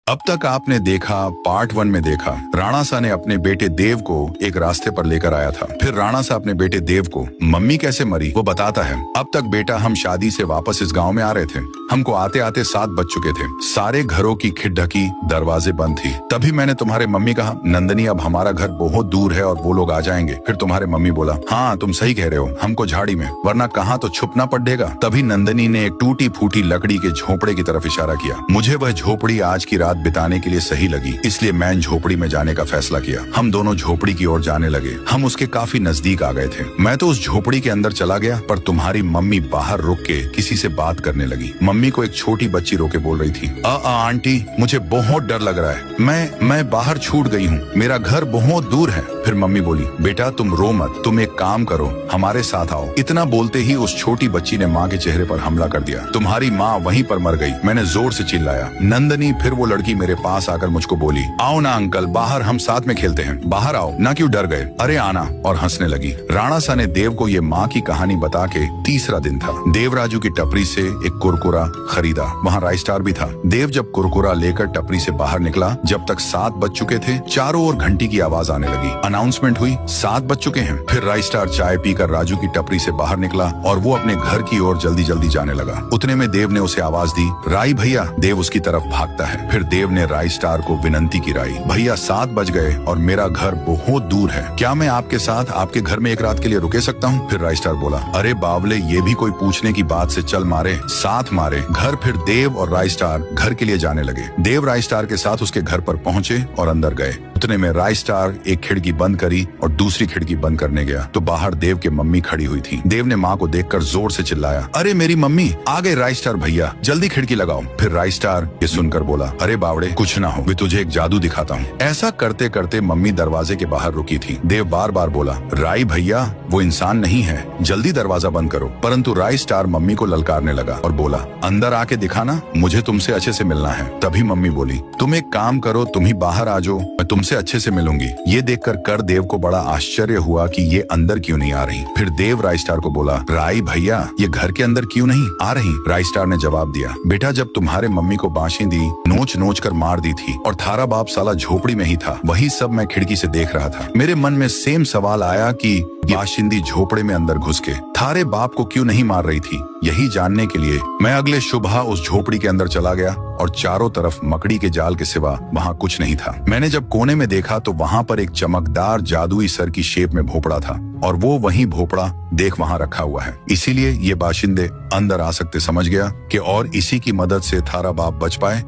अब तक आपने देखा, पार्ट 1 में देखा, राणा सा ने अपने बेटे देव को एक रास्ते पर लेकर आया था। फिर राणा सा अपने बेटे देव को मम्मी कैसे मरी वो बताता है। अब तक बेटा, हम शादी से वापस इस गांव में आ रहे थे। हमको आते आते 7 बज चुके थे। सारे घरों की खिड़ ढकी, दरवाजे बंद थी। तभी मैंने तुम्हारे मम्मी कहा, नंदनी अब हमारा घर बहुत दूर है और वो लोग आ जाएंगे। फिर तुम्हारे मम्मी बोला, हाँ तुम सही कह रहे हो, हमको झाड़ी में, वरना कहाँ तो छुपना पड़ेगा। तभी नंदनी ने एक टूटी फूटी लकड़ी के झोपड़े की तरफ इशारा किया। मुझे वह झोपड़ी आज की रात बिताने के लिए सही लगी, इसलिए मैं झोपड़ी में जाने का फैसला किया। हम दोनों झोपड़ी की ओर जाने लगे। हम उसके काफी नजदीक आ गए थे। मैं तो उस झोपड़ी के अंदर चला गया, पर तुम्हारी मम्मी बाहर रुक के किसी से बात करने लगी। मम्मी को एक छोटी बच्ची रोके बोल रही थी, आंटी मुझे बहुत डर लग रहा है, मैं बाहर छूट गई हूँ, मेरा घर बहुत दूर है। फिर मम्मी बोली, बेटा तुम रो मत, तुम एक काम करो, हमारे साथ आओ। इतना बोलते ही उस छोटी बच्ची ने माँ के चेहरे पर हमला कर दिया। तुम्हारी माँ वहीं पर मर गई। मैंने जोर से चिल्लाया। नंदनी, फिर वो लड़की मेरे पास आकर मुझको बोली, आओ ना अंकल, बाहर हम साथ में खेलते हैं, बाहर आओ ना, क्यों डर गए? अरे आना, और हंसने लगी। राणा सा ने देव को ये माँ की कहानी बता के तीसरा दिन था। देवराजू की टपरी से एक कुरकुरा खरीदा, वहाँ राइस स्टार भी था। देव जब कुरकुरा लेकर टपरी से बाहर निकला, जब तक 7 बज चुके थे, चारों ओर घंटी की आवाज आने लगी। अनाउंसमेंट हुई, 7 बज चुके हैं। फिर राइस स्टार चाय पीकर राजू की टपरी से बाहर निकला और वो अपने घर की ओर जल्दी जल्दी जाने लगा। उतने में देव ने उसे आवाज दी, राई भैया। देव उसकी तरफ भागता है। फिर देव ने राइस स्टार को विनंती की, राई भैया 7 बज गए और मेरा घर बहुत दूर है, क्या मैं आपके साथ आपके घर में एक रात के लिए रुके सकता हूँ? फिर राइस स्टार बोला, अरे बावले, ये भी कोई पूछने की बात से चल मारे, साथ मारे घर। फिर देव और राइस स्टार घर के लिए जाने लगे। देव राइस स्टार के साथ उसके घर पर पहुंचे और अंदर गए। उतने में राइस स्टार एक खिड़की बंद करी और दूसरी खिड़की बंद करने गया तो बाहर देव की मम्मी खड़ी हुई थी। देव ने माँ को देखकर जोर से चिल्लाया, अरे मेरी मम्मी आ गए राइस स्टार भैया, जल्दी खिड़की लगाओ। फिर राइस स्टार ये सुनकर बोला, अरे बावड़े कुछ ना हो, मैं तुझे एक जादू दिखाता हूँ। ऐसा करते करते मम्मी दरवाजे के बाहर रुकी थी। देव बार बार बोला, राई भैया वो इंसान नहीं है, जल्दी दरवाजा बंद करो। परंतु राइस स्टार मम्मी को ललकारने लगा और बोला, अंदर आके दिखाना, मुझे तुमसे अच्छे से मिलना है। तभी मम्मी बोली, तुम एक काम करो, तुम ही बाहर आ जाओ, मैं तुमसे अच्छे से मिलूंगी। ये देखकर कर देव को बड़ा आश्चर्य हुआ कि ये अंदर क्यों नहीं आ रही। फिर देव राइस स्टार को बोला, राई भैया ये घर के अंदर क्यों नहीं आ रही? राइस स्टार ने जवाब दिया, बेटा जब तुम्हारे मम्मी को बाशिंदी नोच नोच कर मार दी थी और थारा बाप साला झोपड़ी में ही था, वही सब मैं खिड़की से देख रहा था। मेरे मन में सेम सवाल आया कि बाशिंदी झोपड़े में अंदर घुस के थारे बाप को क्यों नहीं मार रही थी। यही जानने के लिए मैं अगले सुबह उस झोपड़ी के अंदर चला गया और चारों तरफ मकड़ी के जाल के सिवा वहाँ कुछ नहीं था। मैंने जब कोने में देखा तो वहाँ पर एक चमकदार जादुई सर की शेप में भोपड़ा था और वो वही भोपड़ा देख वहाँ रखा हुआ है। इसीलिए ये बाशिंदे अंदर आ सकते समझ गया कि और इसी की मदद से थारा बाप बच पाए